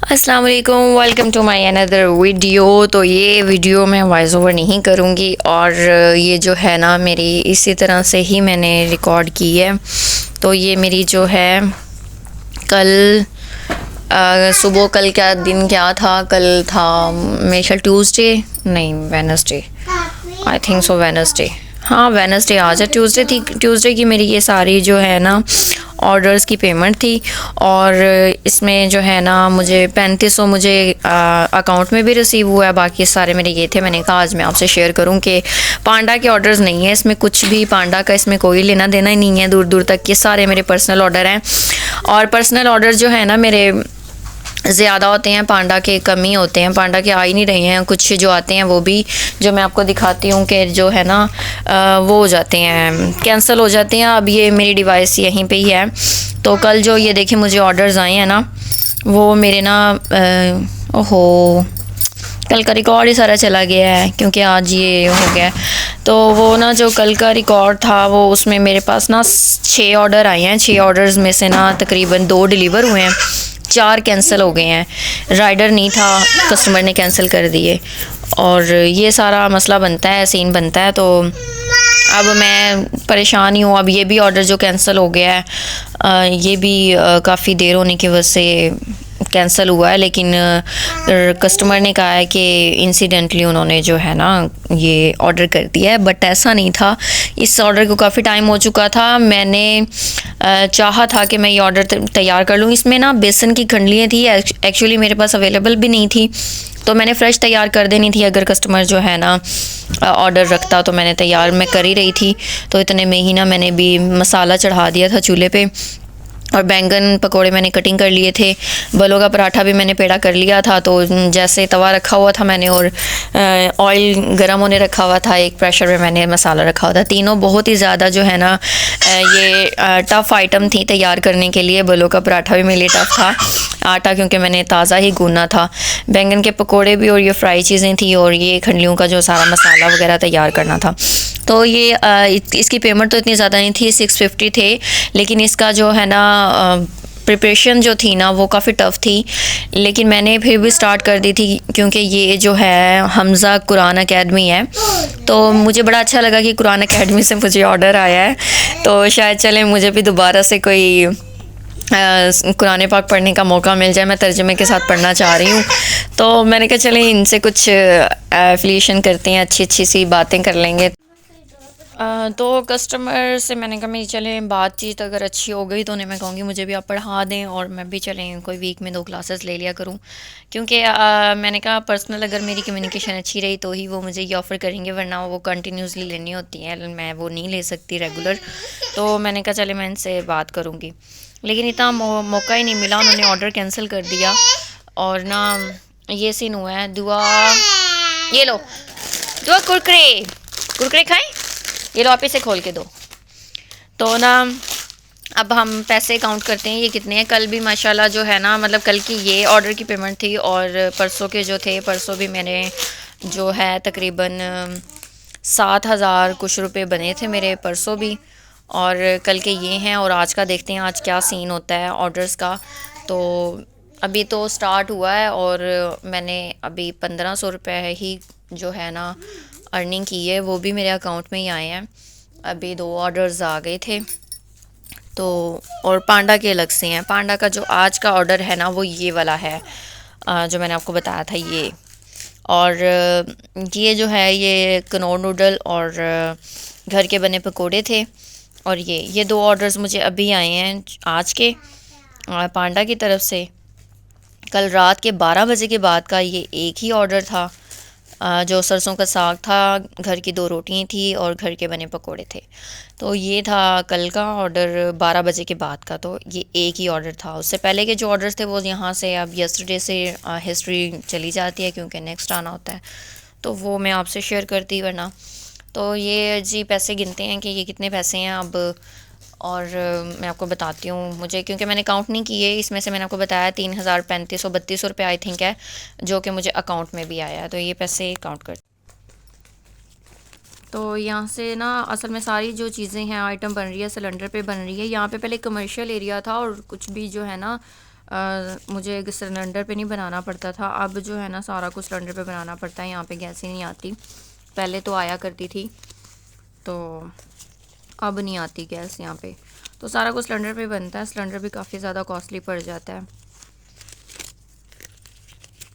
अस्सलाम वालेकुम, welcome to my another video. तो ये वीडियो मैं वॉइस ओवर नहीं करूँगी और ये जो है ना मेरी इसी तरह से ही मैंने रिकॉर्ड की है। तो ये मेरी जो है कल सुबह, कल क्या दिन क्या था, कल था मेरे ख्याल ट्यूसडे, नहीं Wednesday, I think so Wednesday, हाँ वेनसडे आज है, ट्यूसडे थी। ट्यूसडे की मेरी ये सारी जो है ना ऑर्डर्स की पेमेंट थी और इसमें जो है ना मुझे 3500 मुझे अकाउंट में भी रिसीव हुआ है। बाकी सारे मेरे ये थे, मैंने कहा आज मैं आपसे शेयर करूं कि पांडा के ऑर्डर्स नहीं है इसमें, कुछ भी पांडा का इसमें कोई लेना देना ही नहीं है दूर दूर तक। ये सारे मेरे पर्सनल ऑर्डर हैं और पर्सनल ऑर्डर जो है ना मेरे ज़्यादा होते हैं, पांडा के कम ही होते हैं, पांडा के आ ही नहीं रहे हैं। कुछ जो आते हैं वो भी जो मैं आपको दिखाती हूँ कि जो है ना वो हो जाते हैं, कैंसिल हो जाते हैं। अब ये मेरी डिवाइस यहीं पे ही है। तो कल जो ये देखिए मुझे ऑर्डर्स आए हैं ना, वो मेरे ना ओहो कल का रिकॉर्ड ही सारा चला गया है क्योंकि आज ये हो गया। तो वो ना जो कल का रिकॉर्ड था वो उसमें मेरे पास ना 6 ऑर्डर आए हैं। 6 ऑर्डर्स में से ना तकरीबन 2 डिलीवर हुए हैं, 4 कैंसिल हो गए हैं। राइडर नहीं था, कस्टमर ने कैंसिल कर दिए और ये सारा मसला बनता है, सीन बनता है। तो अब मैं परेशान ही हूँ। अब ये भी ऑर्डर जो कैंसिल हो गया है, ये भी काफ़ी देर होने की वजह से कैंसिल हुआ है, लेकिन कस्टमर ने कहा है कि इंसिडेंटली उन्होंने जो है ना ये ऑर्डर कर दिया है, बट ऐसा नहीं था। इस ऑर्डर को काफ़ी टाइम हो चुका था। मैंने चाहा था कि मैं ये ऑर्डर तैयार कर लूँ। इसमें ना बेसन की खंडलियाँ थी, एक्चुअली मेरे पास अवेलेबल भी नहीं थी, तो मैंने फ़्रेश तैयार कर देनी थी। अगर कस्टमर जो है ना ऑर्डर रखता तो मैंने तैयार मैं कर ही रही थी। तो इतने में ही ना मैंने भी मसाला चढ़ा दिया था चूल्हे पे और बैंगन पकोड़े मैंने कटिंग कर लिए थे। बलों का पराठा भी मैंने पेड़ा कर लिया था। तो जैसे तवा रखा हुआ था मैंने और ऑयल गरम होने रखा हुआ था, एक प्रेशर में मैंने मसाला रखा हुआ था। तीनों बहुत ही ज़्यादा जो है ना ये टफ़ आइटम थी तैयार करने के लिए। बलों का पराठा भी मेरे लिए टफ़ था, आटा क्योंकि मैंने ताज़ा ही गूंना था, बैंगन के पकोड़े भी, और ये फ्राई चीज़ें थी, और ये खंडलियों का जो सारा मसाला वगैरह तैयार करना था। तो ये इसकी पेमेंट तो इतनी ज़्यादा नहीं थी, 650 थे, लेकिन इसका जो है ना प्रिपरेशन जो थी ना वो काफ़ी टफ़ थी, लेकिन मैंने फिर भी स्टार्ट कर दी थी क्योंकि ये जो है हमज़ा कुरान अकेडमी है। तो मुझे बड़ा अच्छा लगा कि कुरान अकेडमी से मुझे ऑर्डर आया है, तो शायद चले मुझे भी दोबारा से कोई कुरान पाक पढ़ने का मौका मिल जाए। मैं तर्जुमे के साथ पढ़ना चाह रही हूँ, तो मैंने कहा चलें इनसे कुछ एफिलिएशन करते हैं, अच्छी अच्छी सी बातें कर लेंगे। तो कस्टमर से मैंने कहा मेरी चलें बातचीत अगर अच्छी हो गई तो उन्हें मैं कहूँगी मुझे भी आप पढ़ा दें और मैं भी चलें कोई वीक में 2 क्लासेस ले लिया करूँ, क्योंकि मैंने कहा पर्सनल अगर मेरी कम्युनिकेशन अच्छी रही तो ही वो मुझे ये ऑफ़र करेंगे, वरना वो कंटिन्यूसली लेनी होती है, मैं वो नहीं ले सकती रेगुलर। तो मैंने कहा चले मैं इनसे बात करूँगी, लेकिन इतना मौका ही नहीं मिला, उन्होंने ऑर्डर कैंसिल कर दिया। और ना ये सीन हुआ है। दुआ, ये लो दुआ, कुरकुरे कुरकुरे खाएं, ये लो आप इसे खोल के दो। तो ना अब हम पैसे काउंट करते हैं ये कितने हैं। कल भी माशाल्लाह जो है ना, मतलब कल की ये ऑर्डर की पेमेंट थी और परसों के जो थे, परसों भी मैंने जो है तकरीबन 7,000 कुछ रुपए बने थे मेरे परसों भी, और कल के ये हैं। और आज का देखते हैं आज क्या सीन होता है ऑर्डर्स का। तो अभी तो स्टार्ट हुआ है और मैंने अभी 1500 रुपये ही जो है ना अर्निंग की है, वो भी मेरे अकाउंट में ही आए हैं। अभी 2 ऑर्डर्स आ गए थे तो, और पांडा के अलग से हैं। पांडा का जो आज का ऑर्डर है ना वो ये वाला है, जो मैंने आपको बताया था ये। और ये जो है ये कनौर नूडल और घर के बने पकोड़े थे। और ये 2 ऑर्डर्स मुझे अभी आए हैं आज के पांडा की तरफ से। कल रात के 12 बजे के बाद का ये एक ही ऑर्डर था, जो सरसों का साग था, घर की 2 रोटियाँ थी और घर के बने पकोड़े थे। तो ये था कल का ऑर्डर 12 बजे के बाद का। तो ये एक ही ऑर्डर था। उससे पहले के जो ऑर्डर्स थे वो यहाँ से अब यस्टरडे से हिस्ट्री चली जाती है क्योंकि नेक्स्ट आना होता है, तो वो मैं आपसे शेयर करती, वरना तो ये जी पैसे गिनते हैं कि ये कितने पैसे हैं अब। और मैं आपको बताती हूँ, मुझे क्योंकि मैंने काउंट नहीं किए, इसमें से मैंने आपको बताया 3,3532 रुपये आई थिंक है, जो कि मुझे अकाउंट में भी आया है। तो ये पैसे काउंट कर, तो यहाँ से ना असल में सारी जो चीज़ें हैं आइटम बन रही है सिलेंडर पे बन रही है। यहाँ पे पहले कमर्शियल एरिया था और कुछ भी जो है ना मुझे एक सिलेंडर पे नहीं बनाना पड़ता था, अब जो है ना सारा कुछ सिलेंडर पे बनाना पड़ता है। यहाँ पे गैस ही नहीं आती, पहले तो आया करती थी, तो अब नहीं आती गैस यहाँ पे, तो सारा कुछ सिलेंडर पे बनता है। सिलेंडर भी काफ़ी ज़्यादा कॉस्टली पड़ जाता है,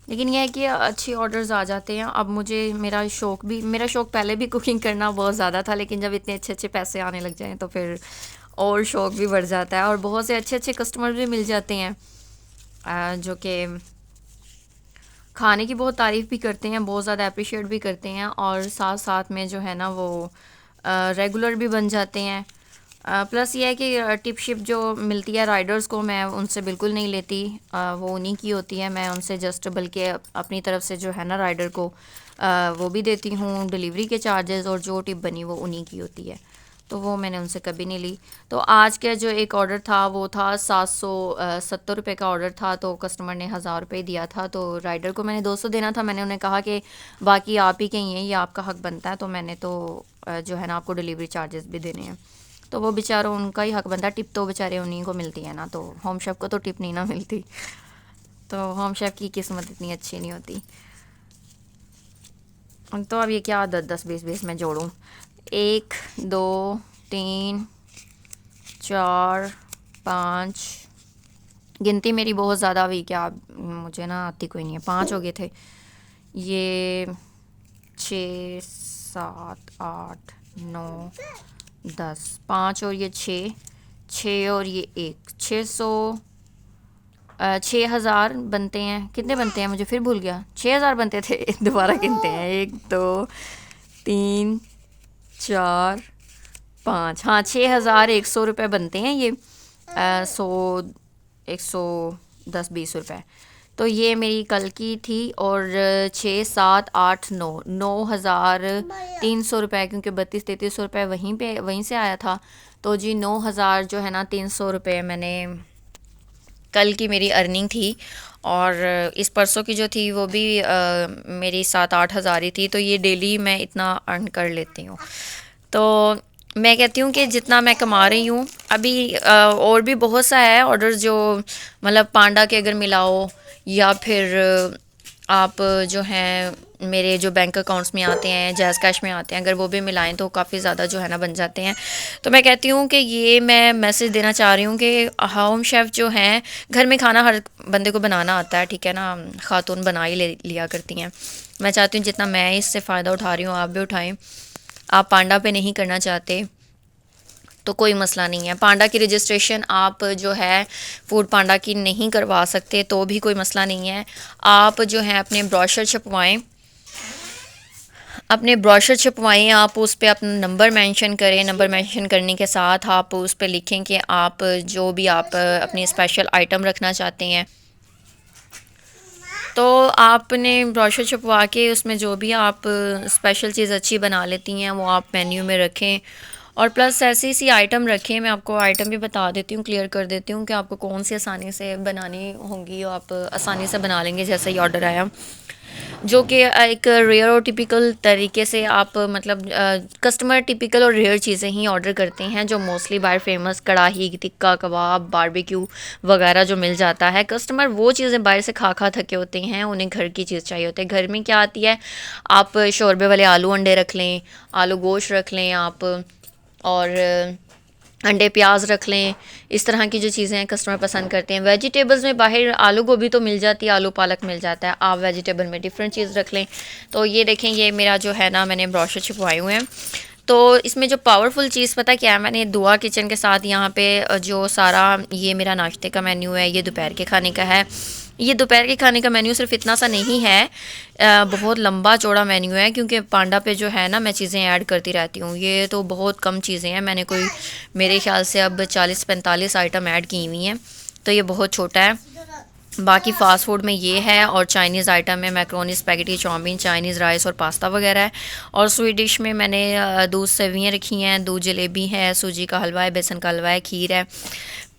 लेकिन यह है कि अच्छे ऑर्डर्स आ जाते हैं। अब मेरा शौक़ पहले भी कुकिंग करना बहुत ज़्यादा था, लेकिन जब इतने अच्छे अच्छे पैसे आने लग जाएँ तो फिर और शौक़ भी बढ़ जाता है, और बहुत से अच्छे अच्छे कस्टमर भी मिल जाते हैं जो कि खाने की बहुत तारीफ़ भी करते हैं, बहुत ज़्यादा अप्रिशिएट भी करते हैं, और साथ साथ में जो है ना वो रेगुलर भी बन जाते हैं। प्लस ये है कि टिप शिप जो मिलती है राइडर्स को, मैं उनसे बिल्कुल नहीं लेती, वो उन्हीं की होती है। मैं उनसे जस्ट बल्कि अपनी तरफ से जो है ना राइडर को वो भी देती हूँ डिलीवरी के चार्जेस, और जो टिप बनी वो उन्हीं की होती है, तो वो मैंने उनसे कभी नहीं ली। तो आज का जो एक ऑर्डर था वो था 770 रुपये का ऑर्डर था, तो कस्टमर ने 1000 रुपये दिया था, तो राइडर को मैंने 200 देना था। मैंने उन्हें कहा कि बाकी आप ही के ही हैं, ये आपका हक बनता है, तो मैंने तो जो है ना आपको डिलीवरी चार्जेस भी देने हैं। तो वो बेचारों उनका ही हक बनता है, टिप तो बेचारे उन्हीं को मिलती है ना, तो होम शेफ़ को तो टिप नहीं ना मिलती, तो होम शेफ़ की किस्मत इतनी अच्छी नहीं होती। तो अब ये क्या 10 10 20 20 में जोड़ूँ, 1 2 3 4 5, गिनती मेरी बहुत ज़्यादा हुई, क्या मुझे ना आती कोई नहीं है, 5 हो गए थे ये, 6 7 8 9 10, 5 और ये 6 और ये 1, 6000 बनते हैं। कितने बनते हैं मुझे फिर भूल गया, 6000 बनते थे दोबारा गिनते हैं, 1 2 3 4 5, हाँ 6100 रुपये बनते हैं ये, 110 20 रुपये। तो ये मेरी कल की थी, और 6 7 8 9 9300 रुपये, क्योंकि 32-33 रुपये वहीं से आया था, तो जी 9300 रुपये मैंने कल की मेरी अर्निंग थी। और इस परसों की जो थी वो भी मेरी 7-8 हज़ार ही थी, तो ये डेली मैं इतना अर्न कर लेती हूँ। तो मैं कहती हूँ कि जितना मैं कमा रही हूँ अभी, और भी बहुत सा है ऑर्डर्स जो मतलब पांडा के अगर मिलाओ, या फिर आप जो हैं मेरे जो बैंक अकाउंट्स में आते हैं, जैज़ कैश में आते हैं, अगर वो भी मिलाएं तो काफ़ी ज़्यादा जो है ना बन जाते हैं। तो मैं कहती हूँ कि ये मैं मैसेज देना चाह रही हूँ कि होम शेफ़ जो हैं, घर में खाना हर बंदे को बनाना आता है, ठीक है ना, खातून बना ही लिया करती हैं। मैं चाहती हूँ जितना मैं इससे फ़ायदा उठा रही हूँ आप भी उठाएँ। आप पांडा पे नहीं करना चाहते तो कोई मसला नहीं है, पांडा की रजिस्ट्रेशन आप जो है फूड पांडा की नहीं करवा सकते तो भी कोई मसला नहीं है। आप जो है अपने ब्रोशर छपवाएं, आप उस पर अपना नंबर मेंशन करें। नंबर मेंशन करने के साथ आप उस पर लिखें कि आप जो भी आप अपनी स्पेशल आइटम रखना चाहते हैं, तो आपने ब्रोशर छपवा के उसमें जो भी आप स्पेशल चीज़ अच्छी बना लेती हैं वो आप मेन्यू में रखें। और प्लस ऐसी सी आइटम रखें, मैं आपको आइटम भी बता देती हूँ, क्लियर कर देती हूँ कि आपको कौन सी आसानी से बनानी होंगी, आप आसानी से बना लेंगे जैसे ही ऑर्डर आया, जो कि एक रेयर और टिपिकल तरीके से आप मतलब कस्टमर टिपिकल और रेयर चीज़ें ही ऑर्डर करते हैं, जो मोस्टली बाहर फेमस कढ़ाई टिक्का कबाब बारबेक्यू वगैरह जो मिल जाता है। कस्टमर वो चीज़ें बाहर से खा खा थके होते हैं, उन्हें घर की चीज़ चाहिए होती है। घर में क्या आती है, आप शोरबे वाले आलू अंडे रख लें, आलू गोश्त रख लें आप, और अंडे प्याज रख लें, इस तरह की जो चीज़ें हैं कस्टमर पसंद करते हैं। वेजिटेबल्स में बाहर आलू गोभी तो मिल जाती है, आलू पालक मिल जाता है, आप वेजिटेबल में डिफरेंट चीज़ रख लें। तो ये देखें, ये मेरा जो है ना मैंने ब्रोशर छपवाए हुए हैं। तो इसमें जो पावरफुल चीज़ पता क्या है, मैंने दुआ किचन के साथ यहाँ पे जो सारा ये मेरा नाश्ते का मेन्यू है, ये दोपहर के खाने का है। ये दोपहर के खाने का मेन्यू सिर्फ इतना सा नहीं है, बहुत लंबा चौड़ा मेन्यू है, क्योंकि पांडा पे जो है ना मैं चीज़ें ऐड करती रहती हूँ। ये तो बहुत कम चीज़ें हैं, मैंने कोई मेरे ख्याल से अब 40-45 आइटम ऐड की हुई हैं, तो ये बहुत छोटा है। बाकी फ़ास्ट फूड में ये है, और चाइनीज़ आइटम में macaroni spaghetti chowmein Chinese rice और पास्ता वगैरह है। और स्वीट डिश में मैंने दूध सेवियाँ रखी हैं, दूध जलेबी है, सूजी का हलवा है, बेसन का हलवा है, खीर है।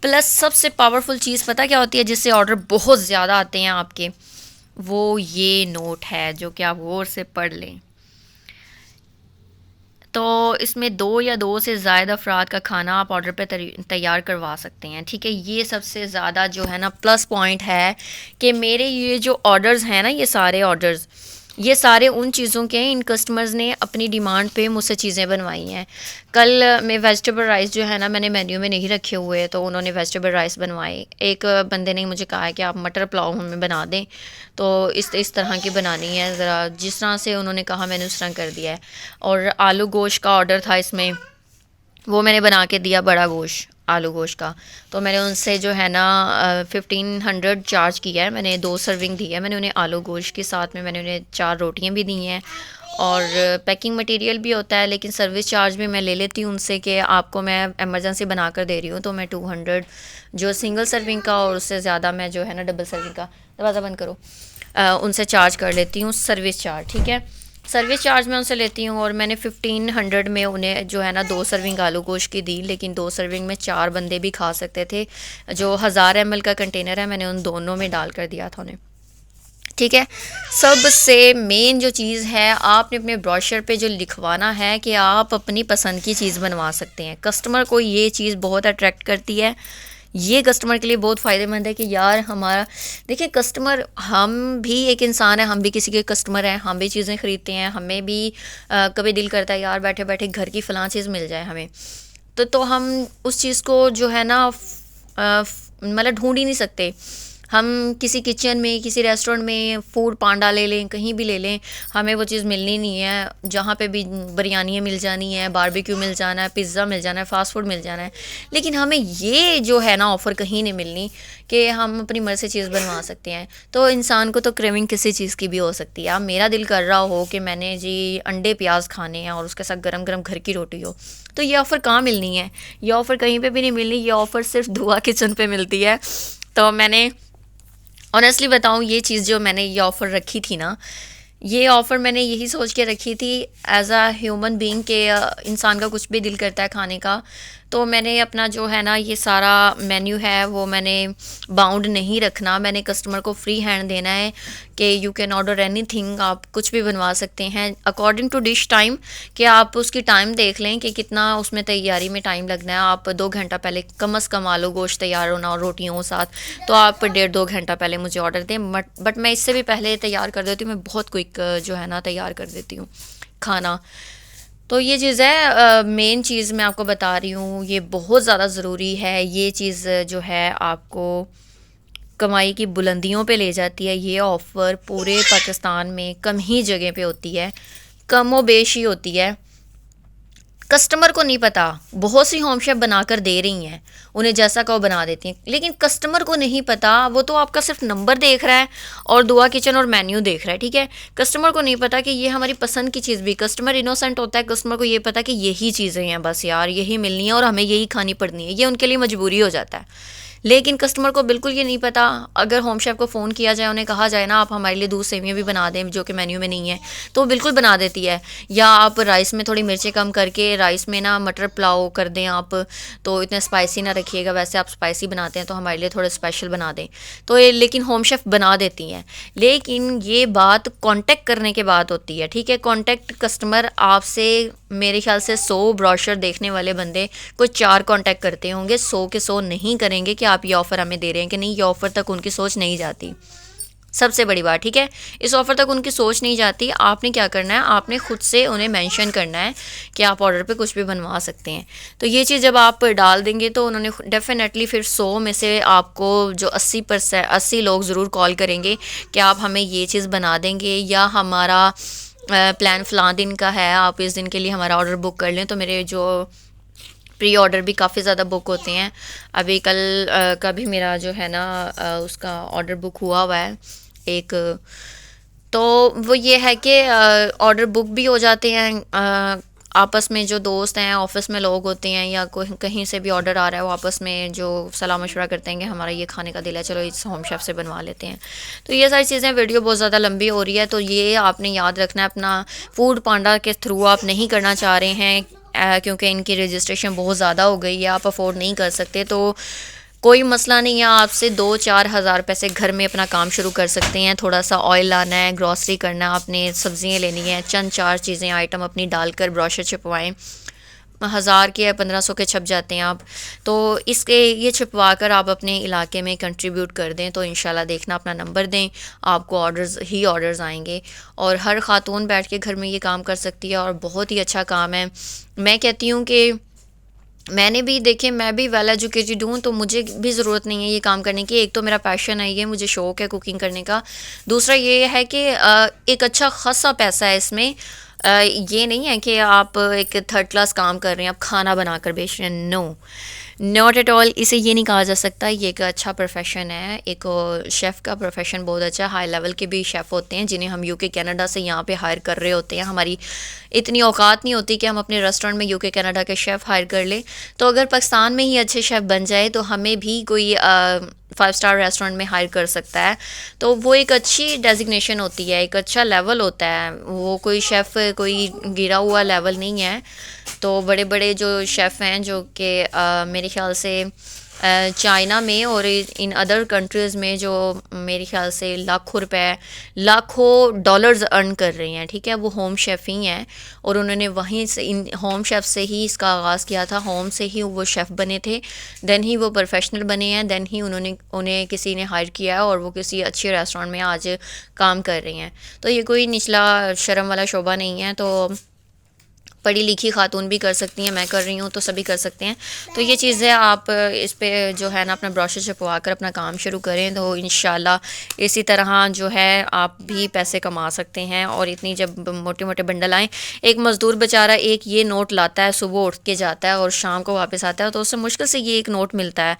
प्लस सबसे पावरफुल चीज़ पता क्या होती है, जिससे ऑर्डर बहुत ज़्यादा आते हैं आपके, वो ये नोट है जो कि आप गौर से पढ़ लें। तो इसमें 2 या 2 से ज़्यादा अफराद का खाना आप ऑर्डर पे तैयार करवा सकते हैं, ठीक है। ये सबसे ज़्यादा जो है ना प्लस पॉइंट है कि मेरे ये जो ऑर्डर्स हैं ना, ये सारे ऑर्डर्स, ये सारे उन चीज़ों के हैं, इन कस्टमर्स ने अपनी डिमांड पे मुझसे चीज़ें बनवाई हैं। कल मैं वेजिटेबल राइस जो है ना मैंने मेन्यू में नहीं रखे हुए, तो उन्होंने वेजिटेबल राइस बनवाए। एक बंदे ने मुझे कहा है कि आप मटर पुलाव हमें बना दें, तो इस तरह की बनानी है, ज़रा जिस तरह से उन्होंने कहा मैंने उस तरह कर दिया है। और आलू गोश्त का ऑर्डर था इसमें, वो मैंने बना के दिया, बड़ा गोश्त आलू गोश्त का। तो मैंने उनसे जो है ना 1500 चार्ज किया है, मैंने 2 सर्विंग दी है मैंने उन्हें आलू गोश्त के साथ में, मैंने उन्हें 4 रोटियां भी दी हैं और पैकिंग मटेरियल भी होता है, लेकिन सर्विस चार्ज भी मैं ले लेती हूँ उनसे कि आपको मैं एमरजेंसी बना कर दे रही हूँ, तो मैं 200 जो सिंगल सर्विंग का और उससे ज़्यादा मैं जो है ना डबल सर्विंग का, दरवाज़ा बंद करो, उनसे चार्ज कर लेती हूँ सर्विस चार्ज, ठीक है। सर्विस चार्ज मैं उनसे लेती हूँ और मैंने 1500 में उन्हें जो है ना 2 सर्विंग आलू गोश्त की दी, लेकिन 2 सर्विंग में 4 बंदे भी खा सकते थे। जो 1000 ml का कंटेनर है मैंने उन दोनों में डाल कर दिया था उन्हें, ठीक है। सबसे मेन जो चीज़ है, आपने अपने ब्रोशर पे जो लिखवाना है कि आप अपनी पसंद की चीज़ बनवा सकते हैं। कस्टमर को ये चीज़ बहुत अट्रैक्ट करती है, ये कस्टमर के लिए बहुत फ़ायदेमंद है कि यार हमारा, देखिए कस्टमर, हम भी एक इंसान है, हम भी किसी के कस्टमर हैं, हम भी चीज़ें ख़रीदते हैं, हमें भी कभी दिल करता है यार बैठे बैठे घर की फ़लाँ चीज़ मिल जाए हमें, तो हम उस चीज़ को जो है ना मतलब ढूंढ ही नहीं सकते। हम किसी किचन में, किसी रेस्टोरेंट में, फूड पांडा ले लें, कहीं भी ले लें, हमें वो चीज़ मिलनी नहीं है। जहाँ पे भी बिरयानी मिल जानी है, बारबेक्यू मिल जाना है, पिज़्ज़ा मिल जाना है, फ़ास्ट फूड मिल जाना है, लेकिन हमें ये जो है ना ऑफ़र कहीं नहीं मिलनी कि हम अपनी मर्ज़ी से चीज़ बनवा सकते हैं। तो इंसान को तो क्रेविंग किसी चीज़ की भी हो सकती है। अब मेरा दिल कर रहा हो कि मैंने जी अंडे प्याज खाने हैं और उसके साथ गरम गरम घर की रोटी हो, तो ये ऑफ़र कहाँ मिलनी है? ये ऑफ़र कहीं पे भी नहीं मिलनी, ये ऑफ़र सिर्फ दुआ किचन पे मिलती है। तो मैंने ऑनेस्टली बताऊँ, ये चीज़ जो मैंने ये ऑफ़र रखी थी ना, ये ऑफ़र मैंने यही सोच के रखी थी एज अ ह्यूमन बीइंग के इंसान का कुछ भी दिल करता है खाने का, तो मैंने अपना जो है ना ये सारा मेन्यू है वो मैंने बाउंड नहीं रखना, मैंने कस्टमर को फ्री हैंड देना है कि यू कैन ऑर्डर एनीथिंग, आप कुछ भी बनवा सकते हैं अकॉर्डिंग टू डिश टाइम, कि आप उसकी टाइम देख लें कि कितना उसमें तैयारी में टाइम लगना है। आप 2 घंटा पहले कम अज़ कम आलू गोश्त तैयार होना और रोटियों के साथ, तो आप 1.5-2 घंटा पहले मुझे ऑर्डर दें, बट मैं इससे भी पहले तैयार कर देती हूँ, मैं बहुत क्विक जो है ना तैयार कर देती हूँ खाना। तो ये चीज़ है, मेन चीज़ मैं आपको बता रही हूँ, ये बहुत ज़्यादा ज़रूरी है। ये चीज़ जो है आपको कमाई की बुलंदियों पे ले जाती है। ये ऑफ़र पूरे पाकिस्तान में कम ही जगह पे होती है, कम व बेश ही होती है। कस्टमर को नहीं पता, बहुत सी होम शेफ बनाकर दे रही हैं, उन्हें जैसा कहो बना देती हैं, लेकिन कस्टमर को नहीं पता, वो तो आपका सिर्फ नंबर देख रहा है और दुआ किचन और मेन्यू देख रहा है, ठीक है। कस्टमर को नहीं पता कि ये हमारी पसंद की चीज़ भी, कस्टमर इनोसेंट होता है, कस्टमर को ये पता कि यही चीज़ें हैं, बस यार यही मिलनी है और हमें यही खानी पड़नी है, ये उनके लिए मजबूरी हो जाता है। लेकिन कस्टमर को बिल्कुल ये नहीं पता, अगर होम शेफ को फ़ोन किया जाए, उन्हें कहा जाए ना आप हमारे लिए दूध सेवियाँ भी बना दें जो कि मेन्यू में नहीं है, तो वो बिल्कुल बना देती है। या आप राइस में थोड़ी मिर्चें कम करके राइस में ना मटर पुलाव कर दें आप, तो इतने स्पाइसी ना रखिएगा, वैसे आप स्पाइसी बनाते हैं तो हमारे लिए थोड़ा स्पेशल बना दें, तो ये लेकिन होम शेफ बना देती हैं। लेकिन ये बात कॉन्टेक्ट करने के बाद होती है, ठीक है। कॉन्टेक्ट कस्टमर आपसे मेरे ख्याल से 100 ब्रोशर देखने वाले बंदे कोई 4 कांटेक्ट करते होंगे, 100 के 100 नहीं करेंगे कि आप ये ऑफ़र हमें दे रहे हैं कि नहीं, ये ऑफ़र तक उनकी सोच नहीं जाती। सबसे बड़ी बात, ठीक है, इस ऑफ़र तक उनकी सोच नहीं जाती। आपने क्या करना है, आपने खुद से उन्हें मेंशन करना है कि आप ऑर्डर पे कुछ भी बनवा सकते हैं। तो ये चीज़ जब आप डाल देंगे तो उन्होंने डेफिनेटली फिर 100 में से आपको जो 80 लोग ज़रूर कॉल करेंगे कि आप हमें ये चीज़ बना देंगे, या हमारा प्लान फ़लाँ दिन का है, आप इस दिन के लिए हमारा ऑर्डर बुक कर लें। तो मेरे जो प्री ऑर्डर भी काफ़ी ज़्यादा बुक होते हैं। अभी कल का भी मेरा जो है ना उसका ऑर्डर बुक हुआ है एक, तो वो ये है कि ऑर्डर बुक भी हो जाते हैं। आपस में जो दोस्त हैं, ऑफिस में लोग होते हैं, या कोई कहीं से भी ऑर्डर आ रहा है, वो आपस में जो सलाह मशवरा करते हैं कि हमारा ये खाने का दिल है, चलो इस होम शेफ से बनवा लेते हैं। तो ये सारी चीज़ें, वीडियो बहुत ज़्यादा लंबी हो रही है, तो ये आपने याद रखना है। अपना फूड पांडा के थ्रू आप नहीं करना चाह रहे हैं क्योंकि इनकी रजिस्ट्रेशन बहुत ज़्यादा हो गई है, आप अफोर्ड नहीं कर सकते, तो कोई मसला नहीं है, आपसे 2-4 हज़ार पैसे घर में अपना काम शुरू कर सकते हैं। थोड़ा सा ऑयल लाना है, ग्रॉसरी करना है, आपने सब्जियां लेनी है, चंद 4 चीज़ें आइटम अपनी डालकर ब्रोशर छपवाएं। 1000 के या 1500 के छप जाते हैं आप। तो इसके ये छपवा कर आप अपने इलाके में कंट्रीब्यूट कर दें तो इंशाल्लाह देखना, अपना नंबर दें, आपको ऑर्डर्स ही ऑर्डर्स आएंगे। और हर ख़ातून बैठ के घर में ये काम कर सकती है और बहुत ही अच्छा काम है। मैं कहती हूँ कि मैंने भी देखे, मैं भी वेल एजुकेटेड हूँ, तो मुझे भी ज़रूरत नहीं है ये काम करने की। एक तो मेरा पैशन है, ये मुझे शौक़ है कुकिंग करने का। दूसरा ये है कि एक अच्छा खासा पैसा है इसमें। ये नहीं है कि आप एक थर्ड क्लास काम कर रहे हैं, आप खाना बनाकर बेच रहे हैं। नो, नॉट एट ऑल, इसे ये नहीं कहा जा सकता। ये एक अच्छा प्रोफेशन है, एक शेफ़ का प्रोफेशन बहुत अच्छा। हाई लेवल के भी शेफ़ होते हैं जिन्हें हम यूके कनाडा से यहाँ पे हायर कर रहे होते हैं। हमारी इतनी औकात नहीं होती कि हम अपने रेस्टोरेंट में यूके कनाडा के शेफ़ हायर कर लें। तो अगर पाकिस्तान में ही अच्छे शेफ़ बन जाए तो हमें भी कोई 5 स्टार रेस्टोरेंट में हायर कर सकता है। तो वो एक अच्छी डेजिग्नेशन होती है, एक अच्छा लेवल होता है। वो कोई शेफ़ कोई गिरा हुआ लेवल नहीं है। तो बड़े बड़े जो शेफ़ हैं जो कि मेरे ख़्याल से चाइना में और इन अदर कंट्रीज़ में, जो मेरे ख़्याल से लाखों रुपए, लाखों डॉलर्स अर्न कर रहे हैं, ठीक है, वो होम शेफ़ ही हैं। और उन्होंने वहीं से, इन होम शेफ़ से ही इसका आगाज़ किया था, होम से ही वो शेफ़ बने थे, देन ही वो प्रोफेशनल बने हैं, देन ही उन्हें किसी ने हायर किया है और वो किसी अच्छे रेस्टोरेंट में आज काम कर रही हैं। तो ये कोई निचला शर्म वाला शोबा नहीं है। तो पढ़ी लिखी खातून भी कर सकती हैं, मैं कर रही हूँ तो सभी कर सकते हैं। तो ये चीज़ है, आप इस पे जो है ना अपना ब्रोशर छपवा कर अपना काम शुरू करें तो इंशाल्लाह इसी तरह जो है आप भी पैसे कमा सकते हैं। और इतनी जब मोटे मोटे बंडल आएँ, एक मज़दूर बेचारा एक ये नोट लाता है, सुबह उठ के जाता है और शाम को वापस आता है, तो उससे मुश्किल से ये एक नोट मिलता है।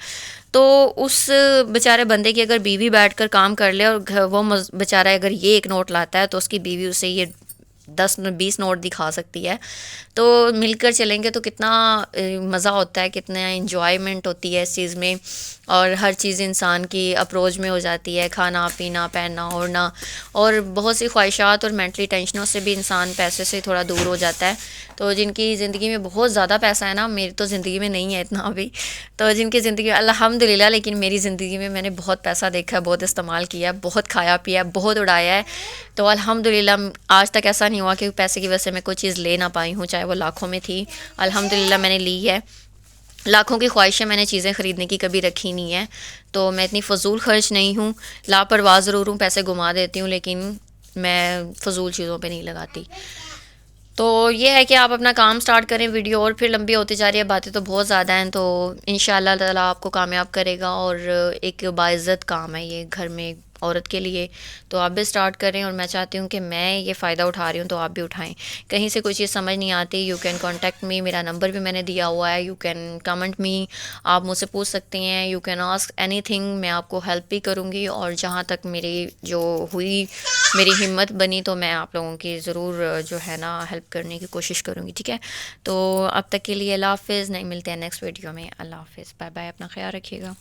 तो उस बेचारे बंदे की अगर बीवी बैठ कर काम कर ले और वो बेचारा अगर ये एक नोट लाता है तो उसकी बीवी उसे ये 10-20 नोट दिखा सकती है। तो मिलकर चलेंगे तो कितना मज़ा होता है, कितना इंजॉयमेंट होती है इस चीज़ में। और हर चीज़ इंसान की अप्रोच में हो जाती है, खाना पीना, पहनना ओढ़ना, और बहुत सी ख्वाहिशात और मेंटली टेंशनों से भी इंसान पैसे से थोड़ा दूर हो जाता है। तो जिनकी ज़िंदगी में बहुत ज़्यादा पैसा है ना, मेरी तो ज़िंदगी में नहीं है इतना अभी, तो जिनकी ज़िंदगी में अल्हम्दुलिल्लाह, लेकिन मेरी ज़िंदगी में मैंने बहुत पैसा देखा है, बहुत इस्तेमाल किया है, बहुत खाया पिया है, बहुत उड़ाया है। तो अल्हम्दुलिल्लाह आज तक ऐसा नहीं हुआ कि पैसे की वजह से मैं कोई चीज़ ले ना पाई हूँ, चाहे वो लाखों में थी। अल्हम्दुलिल्लाह मैंने ली है। लाखों की ख्वाहिशें मैंने चीज़ें ख़रीदने की कभी रखी नहीं है। तो मैं इतनी फ़जूल खर्च नहीं हूँ, लापरवाह ज़रूर हूँ, पैसे घुमा देती हूँ, लेकिन मैं फ़जूल चीज़ों पे नहीं लगाती। तो ये है कि आप अपना काम स्टार्ट करें। वीडियो और फिर लंबी होती जा रही है, बातें तो बहुत ज़्यादा हैं। तो इंशाअल्लाह ताला आपको कामयाब करेगा और एक बाइज़्ज़त काम है ये घर में औरत के लिए। तो आप भी स्टार्ट करें और मैं चाहती हूँ कि मैं ये फ़ायदा उठा रही हूँ तो आप भी उठाएं। कहीं से कोई चीज़ समझ नहीं आती, यू कैन कॉन्टेक्ट मी, मेरा नंबर भी मैंने दिया हुआ है, यू कैन कमेंट मी, आप मुझसे पूछ सकते हैं, यू कैन आस्क एनीथिंग, मैं आपको हेल्प भी करूँगी। और जहाँ तक मेरी जो हुई, मेरी हिम्मत बनी, तो मैं आप लोगों की ज़रूर जो है ना हेल्प करने की कोशिश करूँगी, ठीक है। तो अब तक के लिए अल्लाह हाफ़िज़, नहीं मिलते हैं नेक्स्ट वीडियो में। अल्लाह हाफ़िज़, बाय बाय, अपना ख्याल रखिएगा।